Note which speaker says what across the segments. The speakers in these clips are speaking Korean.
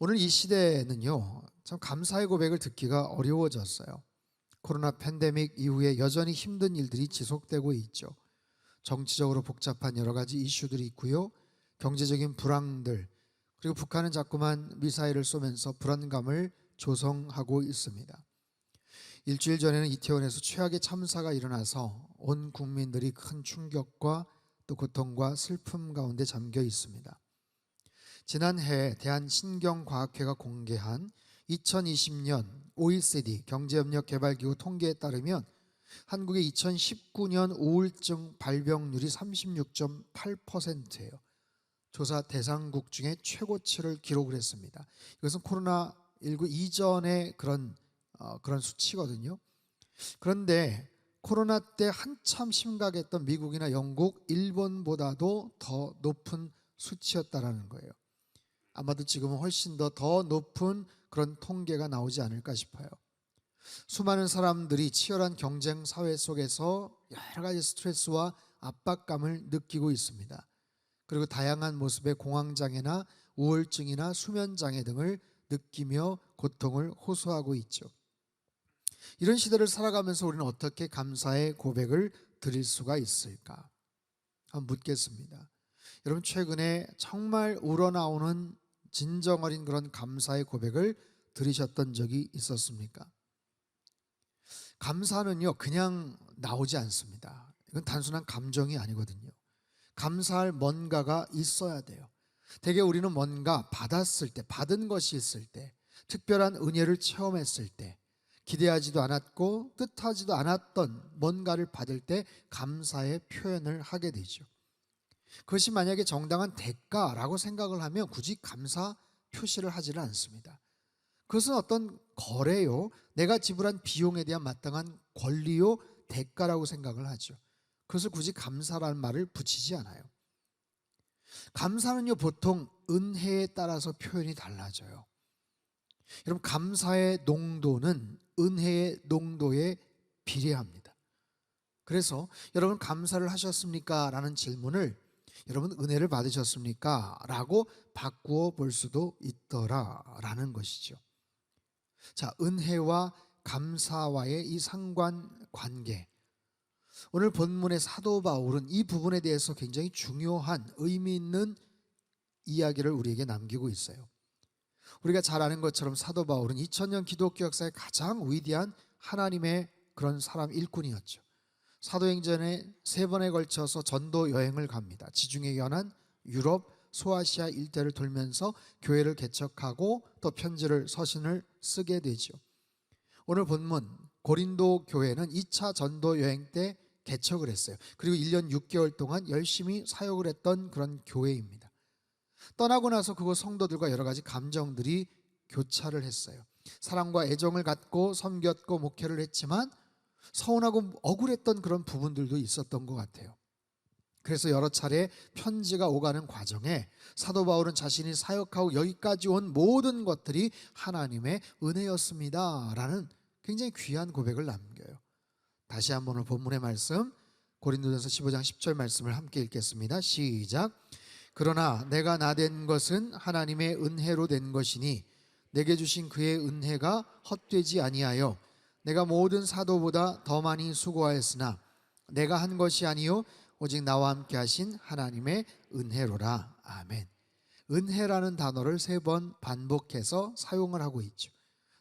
Speaker 1: 오늘 이 시대에는요, 참 감사의 고백을 듣기가 어려워졌어요. 코로나 팬데믹 이후에 여전히 힘든 일들이 지속되고 있죠. 정치적으로 복잡한 여러 가지 이슈들이 있고요. 경제적인 불황들, 그리고 북한은 자꾸만 미사일을 쏘면서 불안감을 조성하고 있습니다. 일주일 전에는 이태원에서 최악의 참사가 일어나서 온 국민들이 큰 충격과 또 고통과 슬픔 가운데 잠겨 있습니다. 지난해 대한신경과학회가 공개한 2020년 OECD 경제협력개발기구 통계에 따르면 한국의 2019년 우울증 발병률이 36.8%예요. 조사 대상국 중에 최고치를 기록을 했습니다. 이것은 코로나19 이전의 그런 수치거든요. 그런데 코로나 때 한참 심각했던 미국이나 영국, 일본보다도 더 높은 수치였다라는 거예요. 아마도 지금은 훨씬 더 높은 그런 통계가 나오지 않을까 싶어요. 수많은 사람들이 치열한 경쟁 사회 속에서 여러 가지 스트레스와 압박감을 느끼고 있습니다. 그리고 다양한 모습의 공황장애나 우울증이나 수면장애 등을 느끼며 고통을 호소하고 있죠. 이런 시대를 살아가면서 우리는 어떻게 감사의 고백을 드릴 수가 있을까? 한번 묻겠습니다. 여러분, 최근에 정말 우러나오는 진정 어린 그런 감사의 고백을 들으셨던 적이 있었습니까? 감사는요, 그냥 나오지 않습니다. 이건 단순한 감정이 아니거든요. 감사할 뭔가가 있어야 돼요. 대개 우리는 뭔가 받았을 때, 받은 것이 있을 때, 특별한 은혜를 체험했을 때, 기대하지도 않았고 뜻하지도 않았던 뭔가를 받을 때 감사의 표현을 하게 되죠. 그것이 만약에 정당한 대가라고 생각을 하면 굳이 감사 표시를 하지를 않습니다. 그것은 어떤 거래요, 내가 지불한 비용에 대한 마땅한 권리요, 대가라고 생각을 하죠. 그것을 굳이 감사라는 말을 붙이지 않아요. 감사는요, 보통 은혜에 따라서 표현이 달라져요. 여러분, 감사의 농도는 은혜의 농도에 비례합니다. 그래서 여러분, 감사를 하셨습니까? 라는 질문을 여러분, 은혜를 받으셨습니까? 라고 바꾸어 볼 수도 있더라라는 것이죠. 자, 은혜와 감사와의 이 상관관계, 오늘 본문의 사도 바울은 이 부분에 대해서 굉장히 중요한 의미 있는 이야기를 우리에게 남기고 있어요. 우리가 잘 아는 것처럼 사도 바울은 2000년 기독교 역사의 가장 위대한 하나님의 그런 사람 일꾼이었죠. 사도행전에 3번에 걸쳐서 전도 여행을 갑니다. 지중해 연안, 유럽, 소아시아 일대를 돌면서 교회를 개척하고 또 편지를, 서신을 쓰게 되죠. 오늘 본문 고린도 교회는 2차 전도 여행 때 개척을 했어요. 그리고 1년 6개월 동안 열심히 사역을 했던 그런 교회입니다. 떠나고 나서 그곳 성도들과 여러 가지 감정들이 교차를 했어요. 사랑과 애정을 갖고 섬겼고 목회를 했지만 서운하고 억울했던 그런 부분들도 있었던 것 같아요. 그래서 여러 차례 편지가 오가는 과정에 사도 바울은 자신이 사역하고 여기까지 온 모든 것들이 하나님의 은혜였습니다 라는 굉장히 귀한 고백을 남겨요. 다시 한번 오늘 본문의 말씀, 고린도전서 15장 10절 말씀을 함께 읽겠습니다. 시작. 그러나 내가 나된 것은 하나님의 은혜로 된 것이니 내게 주신 그의 은혜가 헛되지 아니하여 내가 모든 사도보다 더 많이 수고하였으나 내가 한 것이 아니요 오직 나와 함께 하신 하나님의 은혜로라. 아멘. 은혜라는 단어를 3번 반복해서 사용을 하고 있죠.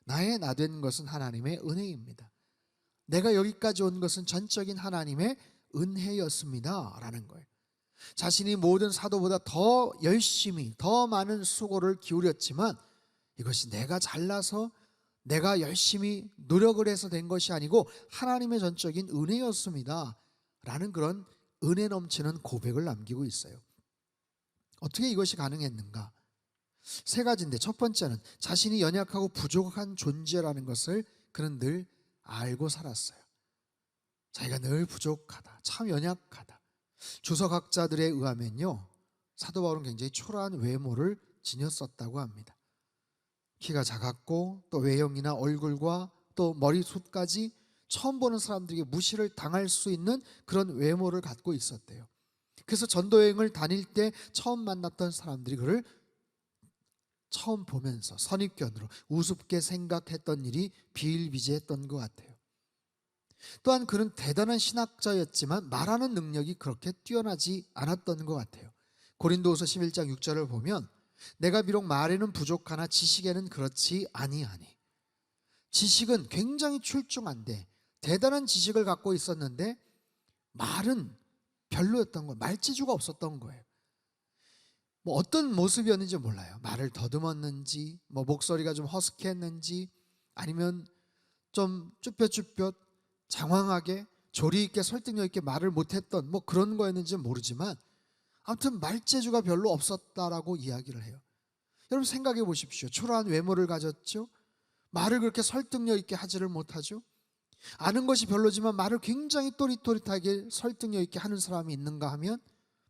Speaker 1: 나의 나된 것은 하나님의 은혜입니다. 내가 여기까지 온 것은 전적인 하나님의 은혜였습니다 라는 거예요. 자신이 모든 사도보다 더 열심히 더 많은 수고를 기울였지만 이것이 내가 잘나서 내가 열심히 노력을 해서 된 것이 아니고 하나님의 전적인 은혜였습니다 라는 그런 은혜 넘치는 고백을 남기고 있어요. 어떻게 이것이 가능했는가? 3가지인데, 첫 번째는 자신이 연약하고 부족한 존재라는 것을 그는 늘 알고 살았어요. 자기가 늘 부족하다, 참 연약하다. 주석학자들에 의하면요, 사도 바울은 굉장히 초라한 외모를 지녔었다고 합니다. 키가 작았고 또 외형이나 얼굴과 또 머리숱까지 처음 보는 사람들에게 무시를 당할 수 있는 그런 외모를 갖고 있었대요. 그래서 전도여행을 다닐 때 처음 만났던 사람들이 그를 처음 보면서 선입견으로 우습게 생각했던 일이 비일비재했던 것 같아요. 또한 그는 대단한 신학자였지만 말하는 능력이 그렇게 뛰어나지 않았던 것 같아요. 고린도후서 11장 6절을 보면 내가 비록 말에는 부족하나 지식에는 그렇지 아니하니. 지식은 굉장히 출중한데 대단한 지식을 갖고 있었는데 말은 별로였던 거예요. 말재주가 없었던 거예요. 뭐 어떤 모습이었는지 몰라요. 말을 더듬었는지, 뭐 목소리가 좀 허스키했는지, 아니면 좀 쭈뼛쭈뼛 장황하게 조리 있게 설득력 있게 말을 못했던 뭐 그런 거였는지 모르지만 아무튼 말재주가 별로 없었다라고 이야기를 해요. 여러분 생각해 보십시오. 초라한 외모를 가졌죠. 말을 그렇게 설득력 있게 하지를 못하죠. 아는 것이 별로지만 말을 굉장히 또릿또릿하게 설득력 있게 하는 사람이 있는가 하면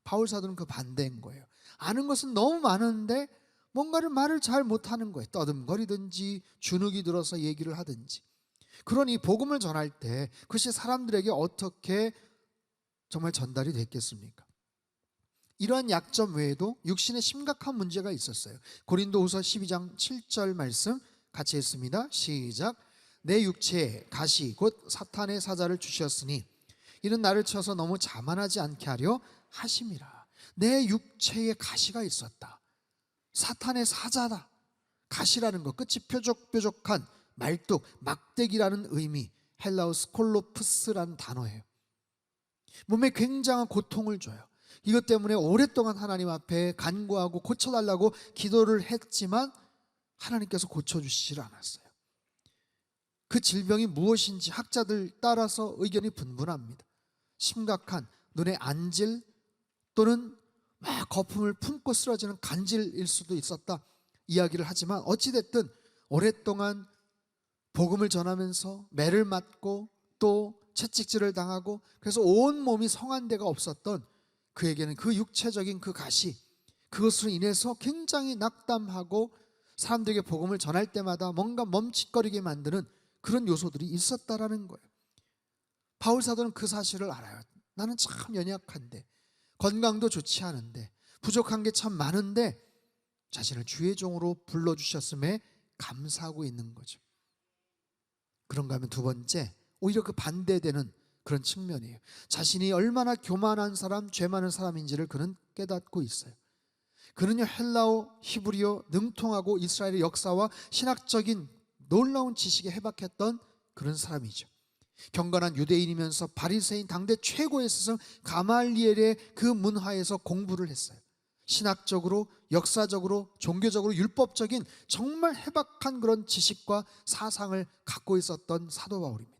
Speaker 1: 바울 사도는 그 반대인 거예요. 아는 것은 너무 많은데 뭔가를 말을 잘 못하는 거예요. 떠듬거리든지 주눅이 들어서 얘기를 하든지. 그러니 복음을 전할 때 그것이 사람들에게 어떻게 정말 전달이 됐겠습니까? 이러한 약점 외에도 육신에 심각한 문제가 있었어요. 고린도후서 12장 7절 말씀 같이 읽습니다. 시작. 내 육체에 가시 곧 사탄의 사자를 주셨으니 이는 나를 쳐서 너무 자만하지 않게 하려 하심이라. 내 육체에 가시가 있었다. 사탄의 사자다. 가시라는 것, 끝이 뾰족뾰족한 말뚝, 막대기라는 의미, 헬라어 스콜로프스라는 단어예요. 몸에 굉장한 고통을 줘요. 이것 때문에 오랫동안 하나님 앞에 간구하고 고쳐달라고 기도를 했지만 하나님께서 고쳐주시질 않았어요. 그 질병이 무엇인지 학자들 따라서 의견이 분분합니다. 심각한 눈에 안질 또는 막 거품을 품고 쓰러지는 간질일 수도 있었다 이야기를 하지만 어찌됐든 오랫동안 복음을 전하면서 매를 맞고 또 채찍질을 당하고 그래서 온 몸이 성한 데가 없었던 그에게는 그 육체적인 그 가시, 그것으로 인해서 굉장히 낙담하고 사람들에게 복음을 전할 때마다 뭔가 멈칫거리게 만드는 그런 요소들이 있었다라는 거예요. 바울 사도는 그 사실을 알아요. 나는 참 연약한데, 건강도 좋지 않은데, 부족한 게 참 많은데 자신을 주의 종으로 불러주셨음에 감사하고 있는 거죠. 그런가 하면 두 번째, 오히려 그 반대되는 그런 측면이에요. 자신이 얼마나 교만한 사람, 죄 많은 사람인지를 그는 깨닫고 있어요. 그는요 헬라어, 히브리어 능통하고 이스라엘의 역사와 신학적인 놀라운 지식에 해박했던 그런 사람이죠. 경건한 유대인이면서 바리새인 당대 최고의 스승 가말리엘의 그 문화에서 공부를 했어요. 신학적으로, 역사적으로, 종교적으로, 율법적인 정말 해박한 그런 지식과 사상을 갖고 있었던 사도 바울입니다.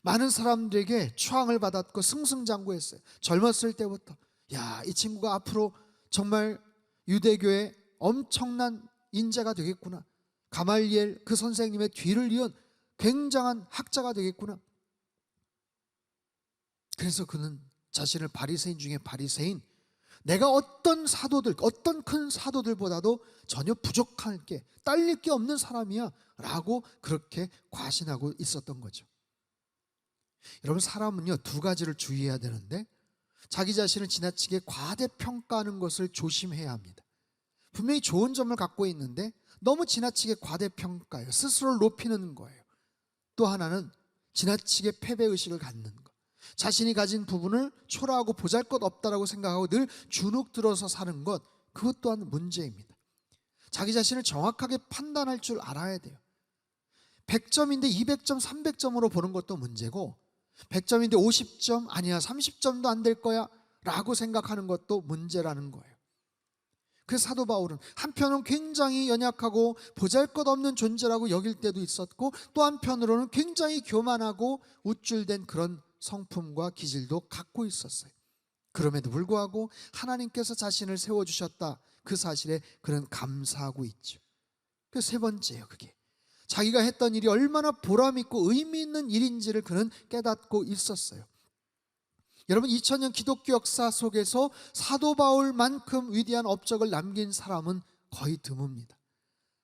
Speaker 1: 많은 사람들에게 추앙을 받았고 승승장구했어요. 젊었을 때부터 야, 이 친구가 앞으로 정말 유대교의 엄청난 인재가 되겠구나. 가말리엘 그 선생님의 뒤를 이은 굉장한 학자가 되겠구나. 그래서 그는 자신을 바리새인 중에 바리새인, 내가 어떤 사도들, 어떤 큰 사도들보다도 전혀 부족할 게, 딸릴 게 없는 사람이야 라고 그렇게 과신하고 있었던 거죠. 여러분 사람은요 두 가지를 주의해야 되는데 자기 자신을 지나치게 과대평가하는 것을 조심해야 합니다. 분명히 좋은 점을 갖고 있는데 너무 지나치게 과대평가해요. 스스로를 높이는 거예요. 또 하나는 지나치게 패배의식을 갖는 것. 자신이 가진 부분을 초라하고 보잘것없다라고 생각하고 늘 주눅 들어서 사는 것, 그것 또한 문제입니다. 자기 자신을 정확하게 판단할 줄 알아야 돼요. 100점인데 200점, 300점으로 보는 것도 문제고 100점인데 50점, 아니야 30점도 안 될 거야 라고 생각하는 것도 문제라는 거예요. 그래서 사도 바울은 한편은 굉장히 연약하고 보잘것없는 존재라고 여길 때도 있었고 또 한편으로는 굉장히 교만하고 우쭐댄 그런 성품과 기질도 갖고 있었어요. 그럼에도 불구하고 하나님께서 자신을 세워주셨다, 그 사실에 그는 감사하고 있죠. 그 세 번째예요. 그게 자기가 했던 일이 얼마나 보람있고 의미 있는 일인지를 그는 깨닫고 있었어요. 여러분 2000년 기독교 역사 속에서 사도 바울만큼 위대한 업적을 남긴 사람은 거의 드뭅니다.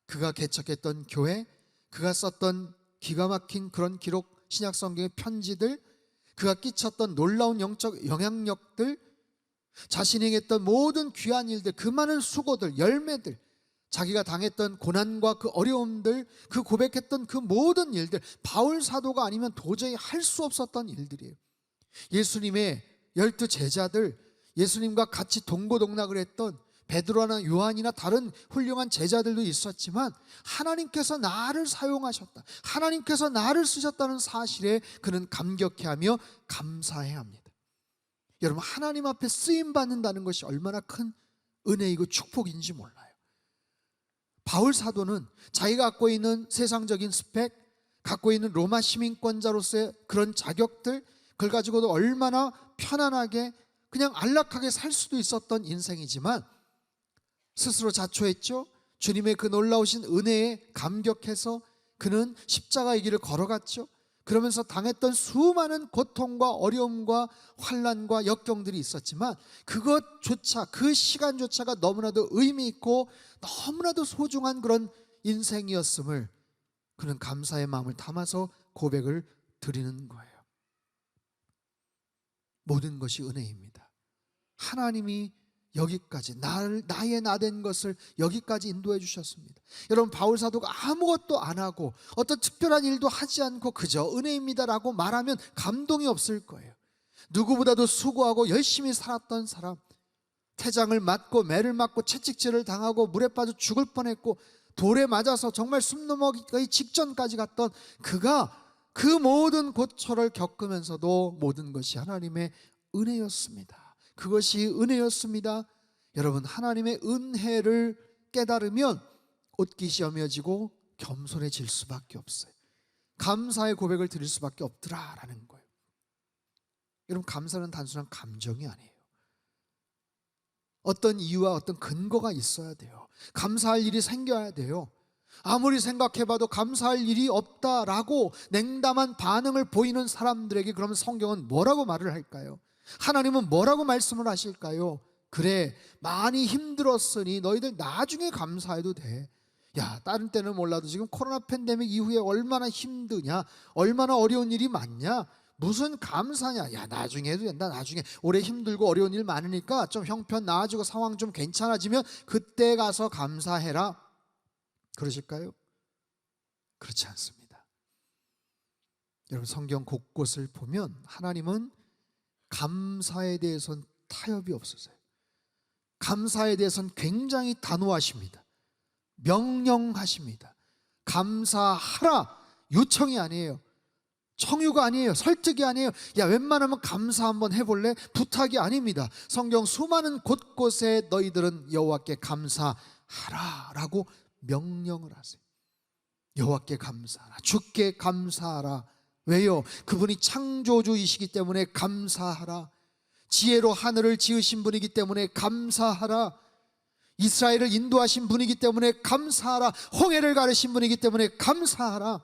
Speaker 1: 그가 개척했던 교회, 그가 썼던 기가 막힌 그런 기록, 신약 성경의 편지들, 그가 끼쳤던 놀라운 영적 영향력들, 자신이 했던 모든 귀한 일들, 그 많은 수고들, 열매들, 자기가 당했던 고난과 그 어려움들, 그 고백했던 그 모든 일들, 바울 사도가 아니면 도저히 할 수 없었던 일들이에요. 예수님의 12 제자들, 예수님과 같이 동고동락을 했던 베드로나 요한이나 다른 훌륭한 제자들도 있었지만 하나님께서 나를 사용하셨다, 하나님께서 나를 쓰셨다는 사실에 그는 감격해하며 감사해야 합니다. 여러분, 하나님 앞에 쓰임받는다는 것이 얼마나 큰 은혜이고 축복인지 몰라요. 바울 사도는 자기가 갖고 있는 세상적인 스펙, 갖고 있는 로마 시민권자로서의 그런 자격들, 그걸 가지고도 얼마나 편안하게 그냥 안락하게 살 수도 있었던 인생이지만 스스로 자초했죠. 주님의 그 놀라우신 은혜에 감격해서 그는 십자가의 길을 걸어갔죠. 그러면서 당했던 수많은 고통과 어려움과 환난과 역경들이 있었지만 그것조차, 그 시간조차가 너무나도 의미 있고 너무나도 소중한 그런 인생이었음을 그는 감사의 마음을 담아서 고백을 드리는 거예요. 모든 것이 은혜입니다. 하나님이 여기까지 나의 나된 것을 여기까지 인도해 주셨습니다. 여러분, 바울 사도가 아무것도 안 하고 어떤 특별한 일도 하지 않고 그저 은혜입니다라고 말하면 감동이 없을 거예요. 누구보다도 수고하고 열심히 살았던 사람, 태장을 맞고 매를 맞고 채찍질을 당하고 물에 빠져 죽을 뻔했고 돌에 맞아서 정말 숨 넘어가기 직전까지 갔던 그가 그 모든 고초를 겪으면서도 모든 것이 하나님의 은혜였습니다. 그것이 은혜였습니다. 여러분, 하나님의 은혜를 깨달으면 옷깃이 여며지고 겸손해질 수밖에 없어요. 감사의 고백을 드릴 수밖에 없더라라는 거예요. 여러분, 감사는 단순한 감정이 아니에요. 어떤 이유와 어떤 근거가 있어야 돼요. 감사할 일이 생겨야 돼요. 아무리 생각해봐도 감사할 일이 없다라고 냉담한 반응을 보이는 사람들에게 그러면 성경은 뭐라고 말을 할까요? 하나님은 뭐라고 말씀을 하실까요? 그래, 많이 힘들었으니 너희들 나중에 감사해도 돼. 야, 다른 때는 몰라도 지금 코로나 팬데믹 이후에 얼마나 힘드냐, 얼마나 어려운 일이 많냐, 무슨 감사냐. 야, 나중에 해도 된다. 나중에 올해 힘들고 어려운 일 많으니까 좀 형편 나아지고 상황 좀 괜찮아지면 그때 가서 감사해라. 그러실까요? 그렇지 않습니다. 여러분, 성경 곳곳을 보면 하나님은 감사에 대해서는 타협이 없으세요. 감사에 대해서는 굉장히 단호하십니다. 명령하십니다. 감사하라, 요청이 아니에요. 청유가 아니에요. 설득이 아니에요. 야, 웬만하면 감사 한번 해볼래? 부탁이 아닙니다. 성경 수많은 곳곳에 너희들은 여호와께 감사하라 라고 명령을 하세요. 여호와께 감사하라, 주께 감사하라. 왜요? 그분이 창조주이시기 때문에 감사하라. 지혜로 하늘을 지으신 분이기 때문에 감사하라. 이스라엘을 인도하신 분이기 때문에 감사하라. 홍해를 가르신 분이기 때문에 감사하라.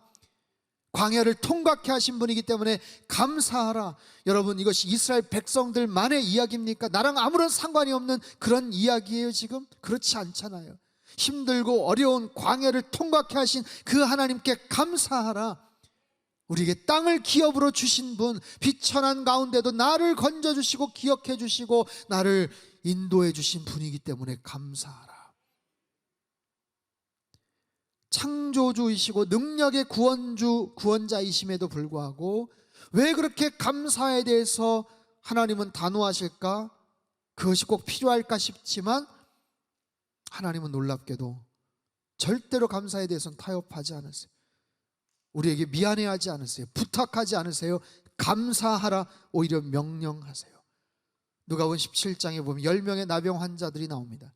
Speaker 1: 광야를 통과케 하신 분이기 때문에 감사하라. 여러분, 이것이 이스라엘 백성들만의 이야기입니까? 나랑 아무런 상관이 없는 그런 이야기예요 지금? 그렇지 않잖아요. 힘들고 어려운 광야를 통과케 하신 그 하나님께 감사하라. 우리에게 땅을 기업으로 주신 분, 비천한 가운데도 나를 건져주시고 기억해 주시고 나를 인도해 주신 분이기 때문에 감사하라. 창조주이시고 능력의 구원자이심에도 불구하고 왜 그렇게 감사에 대해서 하나님은 단호하실까? 그것이 꼭 필요할까 싶지만 하나님은 놀랍게도 절대로 감사에 대해서는 타협하지 않으세요. 우리에게 미안해하지 않으세요. 부탁하지 않으세요. 감사하라 오히려 명령하세요. 누가복음 17장에 보면 10명의 나병 환자들이 나옵니다.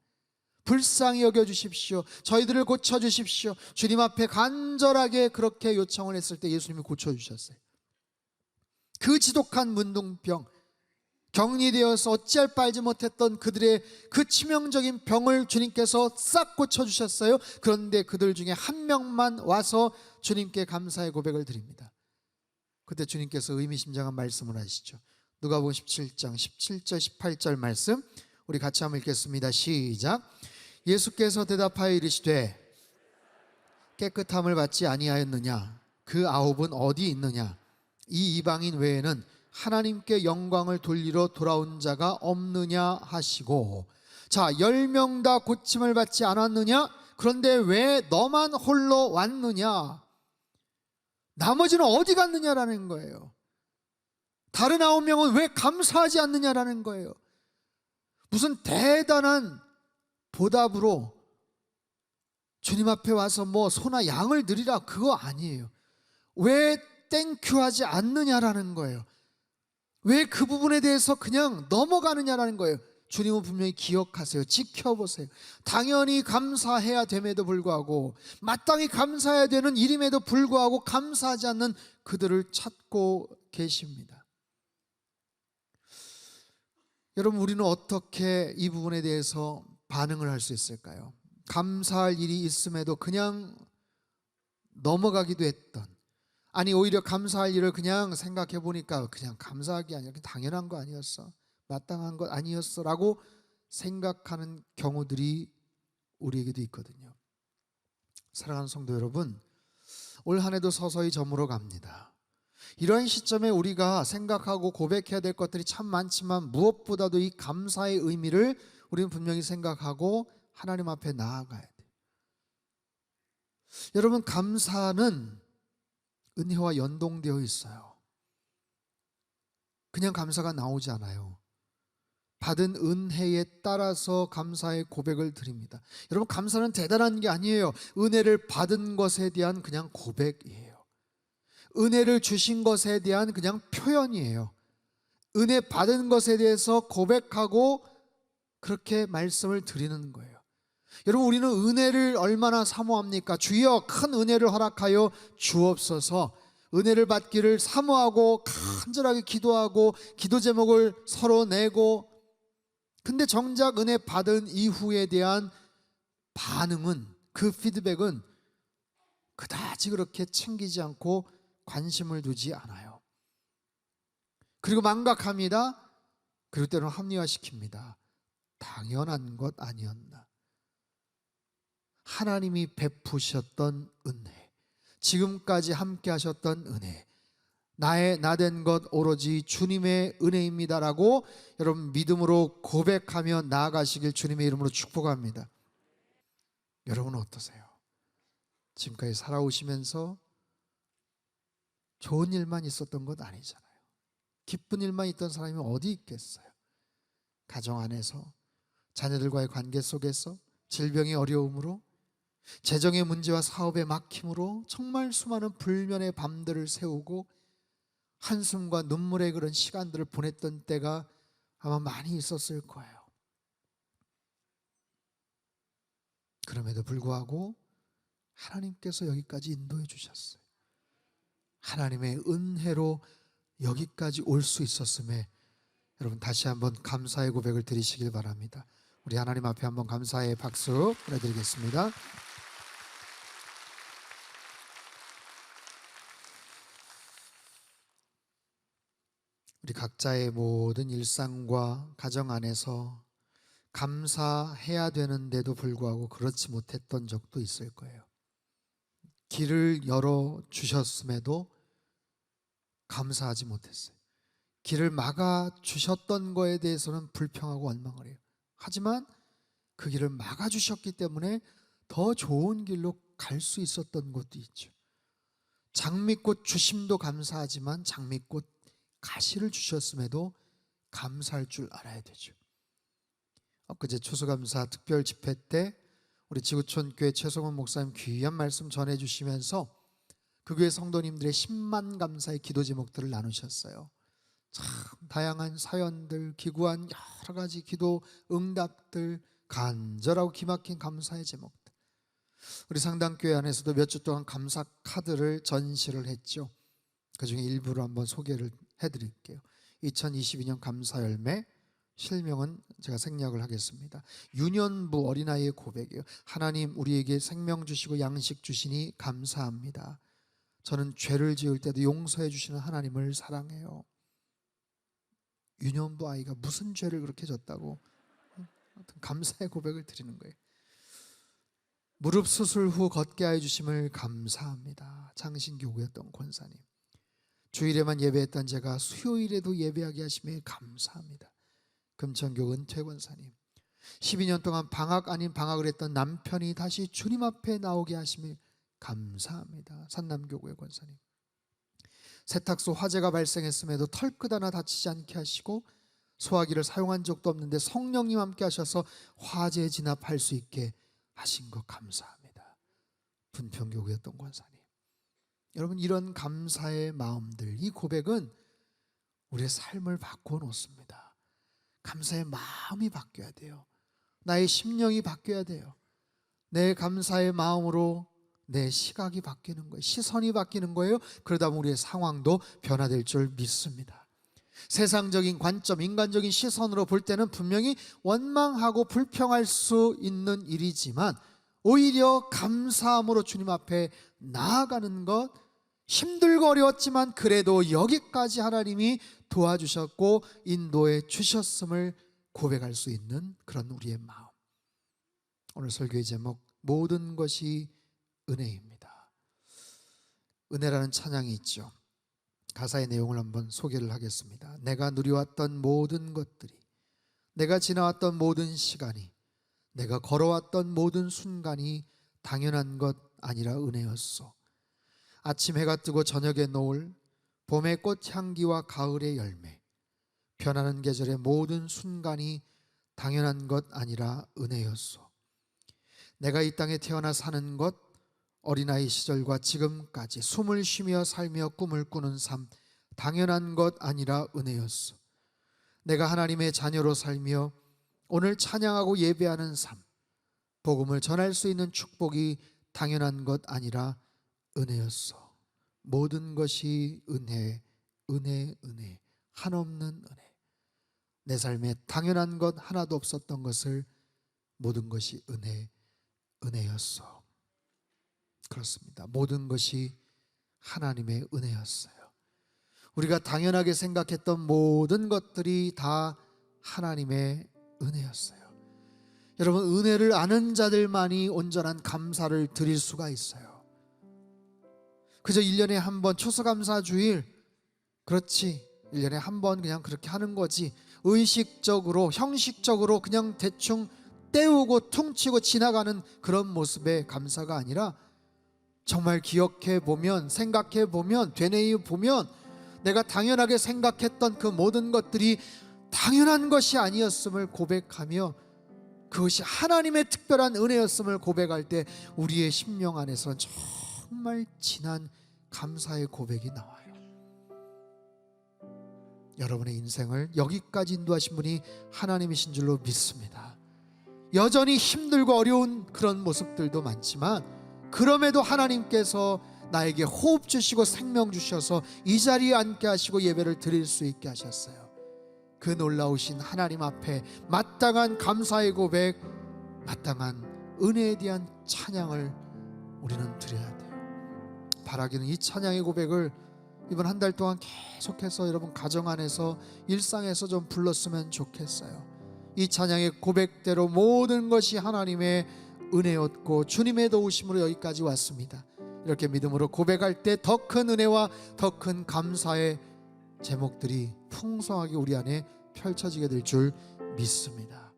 Speaker 1: 불쌍히 여겨주십시오. 저희들을 고쳐주십시오. 주님 앞에 간절하게 그렇게 요청을 했을 때 예수님이 고쳐주셨어요. 그 지독한 문둥병, 격리되어서 어찌할 바 알지 못했던 그들의 그 치명적인 병을 주님께서 싹 고쳐주셨어요. 그런데 그들 중에 한 명만 와서 주님께 감사의 고백을 드립니다. 그때 주님께서 의미심장한 말씀을 하시죠. 누가복음 17장 17절 18절 말씀 우리 같이 한번 읽겠습니다. 시작. 예수께서 대답하여 이르시되 깨끗함을 받지 아니하였느냐? 그 아홉은 어디 있느냐? 이 이방인 외에는 하나님께 영광을 돌리러 돌아온 자가 없느냐 하시고, 자, 10명 다 고침을 받지 않았느냐? 그런데 왜 너만 홀로 왔느냐? 나머지는 어디 갔느냐라는 거예요. 다른 9명은 왜 감사하지 않느냐라는 거예요. 무슨 대단한 보답으로 주님 앞에 와서 뭐 소나 양을 드리라, 그거 아니에요. 왜 땡큐 하지 않느냐라는 거예요. 왜 그 부분에 대해서 그냥 넘어가느냐라는 거예요. 주님은 분명히 기억하세요. 지켜보세요. 당연히 감사해야 됨에도 불구하고, 마땅히 감사해야 되는 일임에도 불구하고 감사하지 않는 그들을 찾고 계십니다. 여러분, 우리는 어떻게 이 부분에 대해서 반응을 할 수 있을까요? 감사할 일이 있음에도 그냥 넘어가기도 했던, 아니 오히려 감사할 일을 그냥 생각해 보니까 그냥 감사할 게 아니라 당연한 거 아니었어, 마땅한 것 아니었어 라고 생각하는 경우들이 우리에게도 있거든요. 사랑하는 성도 여러분, 올 한 해도 서서히 저물어 갑니다. 이러한 시점에 우리가 생각하고 고백해야 될 것들이 참 많지만, 무엇보다도 이 감사의 의미를 우리는 분명히 생각하고 하나님 앞에 나아가야 돼요. 여러분, 감사는 은혜와 연동되어 있어요. 그냥 감사가 나오지 않아요. 받은 은혜에 따라서 감사의 고백을 드립니다. 여러분, 감사는 대단한 게 아니에요. 은혜를 받은 것에 대한 그냥 고백이에요. 은혜를 주신 것에 대한 그냥 표현이에요. 은혜 받은 것에 대해서 고백하고 그렇게 말씀을 드리는 거예요. 여러분, 우리는 은혜를 얼마나 사모합니까? 주여 큰 은혜를 허락하여 주옵소서. 은혜를 받기를 사모하고 간절하게 기도하고 기도 제목을 서로 내고, 근데 정작 은혜 받은 이후에 대한 반응은, 그 피드백은 그다지 그렇게 챙기지 않고 관심을 두지 않아요. 그리고 망각합니다. 그리고 때로는 합리화시킵니다. 당연한 것 아니었나. 하나님이 베푸셨던 은혜, 지금까지 함께 하셨던 은혜, 나된 것 오로지 주님의 은혜입니다라고 여러분 믿음으로 고백하며 나아가시길 주님의 이름으로 축복합니다. 여러분은 어떠세요? 지금까지 살아오시면서 좋은 일만 있었던 것 아니잖아요. 기쁜 일만 있던 사람이 어디 있겠어요? 가정 안에서, 자녀들과의 관계 속에서, 질병의 어려움으로, 재정의 문제와 사업의 막힘으로 정말 수많은 불면의 밤들을 새우고 한숨과 눈물의 그런 시간들을 보냈던 때가 아마 많이 있었을 거예요. 그럼에도 불구하고 하나님께서 여기까지 인도해 주셨어요. 하나님의 은혜로 여기까지 올 수 있었음에 여러분 다시 한번 감사의 고백을 드리시길 바랍니다. 우리 하나님 앞에 한번 감사의 박수 보내드리겠습니다. 우리 각자의 모든 일상과 가정 안에서 감사해야 되는데도 불구하고 그렇지 못했던 적도 있을 거예요. 길을 열어주셨음에도 감사하지 못했어요. 길을 막아주셨던 거에 대해서는 불평하고 원망을 해요. 하지만 그 길을 막아주셨기 때문에 더 좋은 길로 갈 수 있었던 것도 있죠. 장미꽃 주심도 감사하지만 장미꽃 가시를 주셨음에도 감사할 줄 알아야 되죠. 엊그제 추수감사 특별 집회 때 우리 지구촌 교회 최성원 목사님 귀한 말씀 전해주시면서 그 교회 성도님들의 10만 감사의 기도 제목들을 나누셨어요. 참 다양한 사연들, 기구한 여러 가지 기도 응답들, 간절하고 기막힌 감사의 제목들. 우리 상당교회 안에서도 몇 주 동안 감사 카드를 전시를 했죠. 그 중에 일부를 한번 소개를 해드릴게요. 2022년 감사 열매, 실명은 제가 생략을 하겠습니다. 유년부 어린아이의 고백이에요. 하나님, 우리에게 생명 주시고 양식 주시니 감사합니다. 저는 죄를 지을 때도 용서해 주시는 하나님을 사랑해요. 유년부 아이가 무슨 죄를 그렇게 졌다고 감사의 고백을 드리는 거예요. 무릎 수술 후 걷게 하여 주심을 감사합니다. 장신교구였던 권사님. 주일에만 예배했던 제가 수요일에도 예배하게 하심에 감사합니다. 금천교 은퇴 권사님. 12년 동안 방학 아닌 방학을 했던 남편이 다시 주님 앞에 나오게 하심에 감사합니다. 산남교구의 권사님. 세탁소 화재가 발생했음에도 털끝 하나 다치지 않게 하시고 소화기를 사용한 적도 없는데 성령님 함께 하셔서 화재 진압할 수 있게 하신 것 감사합니다. 분평교구였던 권사님. 여러분, 이런 감사의 마음들, 이 고백은 우리의 삶을 바꿔 놓습니다. 감사의 마음이 바뀌어야 돼요. 나의 심령이 바뀌어야 돼요. 내 감사의 마음으로 내 시각이 바뀌는 거예요. 시선이 바뀌는 거예요. 그러다 보면 우리의 상황도 변화될 줄 믿습니다. 세상적인 관점, 인간적인 시선으로 볼 때는 분명히 원망하고 불평할 수 있는 일이지만 오히려 감사함으로 주님 앞에 나아가는 것, 힘들고 어려웠지만 그래도 여기까지 하나님이 도와주셨고 인도해 주셨음을 고백할 수 있는 그런 우리의 마음. 오늘 설교의 제목, 모든 것이 은혜입니다. 은혜라는 찬양이 있죠. 가사의 내용을 한번 소개를 하겠습니다. 내가 누려왔던 모든 것들이, 내가 지나왔던 모든 시간이, 내가 걸어왔던 모든 순간이 당연한 것 아니라 은혜였소. 아침 해가 뜨고 저녁의 노을, 봄의 꽃향기와 가을의 열매, 변하는 계절의 모든 순간이 당연한 것 아니라 은혜였소. 내가 이 땅에 태어나 사는 것, 어린아이 시절과 지금까지 숨을 쉬며 살며 꿈을 꾸는 삶, 당연한 것 아니라 은혜였소. 내가 하나님의 자녀로 살며 오늘 찬양하고 예배하는 삶, 복음을 전할 수 있는 축복이 당연한 것 아니라 은혜였소. 모든 것이 은혜, 은혜, 은혜, 한없는 은혜. 내 삶에 당연한 것 하나도 없었던 것을 모든 것이 은혜, 은혜였소. 그렇습니다. 모든 것이 하나님의 은혜였어요. 우리가 당연하게 생각했던 모든 것들이 다 하나님의 은혜였어요. 여러분, 은혜를 아는 자들만이 온전한 감사를 드릴 수가 있어요. 그저 1년에 한 번 추수감사주일, 그렇지, 1년에 한 번 그냥 그렇게 하는 거지, 의식적으로 형식적으로 그냥 대충 때우고 퉁치고 지나가는 그런 모습의 감사가 아니라 정말 기억해 보면, 생각해 보면, 되뇌어 보면 내가 당연하게 생각했던 그 모든 것들이 당연한 것이 아니었음을 고백하며 그것이 하나님의 특별한 은혜였음을 고백할 때 우리의 심령 안에서 정말 진한 감사의 고백이 나와요. 여러분의 인생을 여기까지 인도하신 분이 하나님이신 줄로 믿습니다. 여전히 힘들고 어려운 그런 모습들도 많지만 그럼에도 하나님께서 나에게 호흡 주시고 생명 주셔서 이 자리에 앉게 하시고 예배를 드릴 수 있게 하셨어요. 그 놀라우신 하나님 앞에 마땅한 감사의 고백, 마땅한 은혜에 대한 찬양을 우리는 드려야 돼요. 바라기는 이 찬양의 고백을 이번 한 달 동안 계속해서 여러분 가정 안에서 일상에서 좀 불렀으면 좋겠어요. 이 찬양의 고백대로 모든 것이 하나님의 은혜였고 주님의 도우심으로 여기까지 왔습니다. 이렇게 믿음으로 고백할 때 더 큰 은혜와 더 큰 감사의 제목들이 풍성하게 우리 안에 펼쳐지게 될 줄 믿습니다.